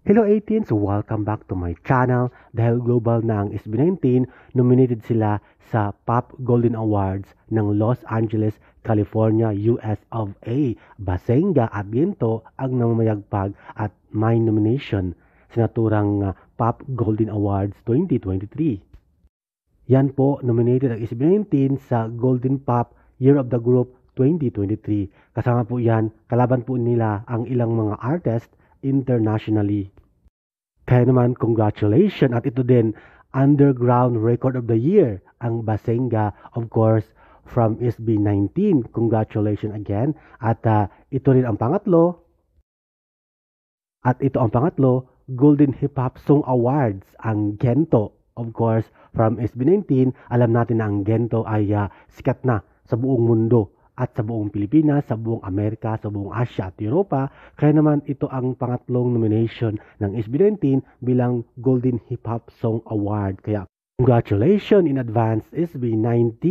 Hello 18s! Welcome back to my channel. Dahil global na ang SB19, nominated sila sa Pop Golden Awards ng Los Angeles, California, US of A. Basenga at Gento ang namamayagpag at may nomination sa naturang Pop Golden Awards 2023. Yan po, nominated ang SB19 sa Golden Pop Year of the Group 2023. Kasama po yan, kalaban po nila ang ilang mga artist internationally. Kaya naman, congratulations, at ito din, Underground Record of the Year, ang Basenga, of course, from SB19. Congratulations again. At ito rin ang pangatlo. At ito ang pangatlo, Golden Hip Hop Song Awards, ang Gento, of course, from SB19. Alam natin na ang Gento ay sikat na sa buong mundo at sa buong Pilipinas, sa buong Amerika, sa buong Asia at Europa. Kaya naman ito ang pangatlong nomination ng SB19 bilang Golden Hip Hop Song Award. Kaya congratulations in advance SB19!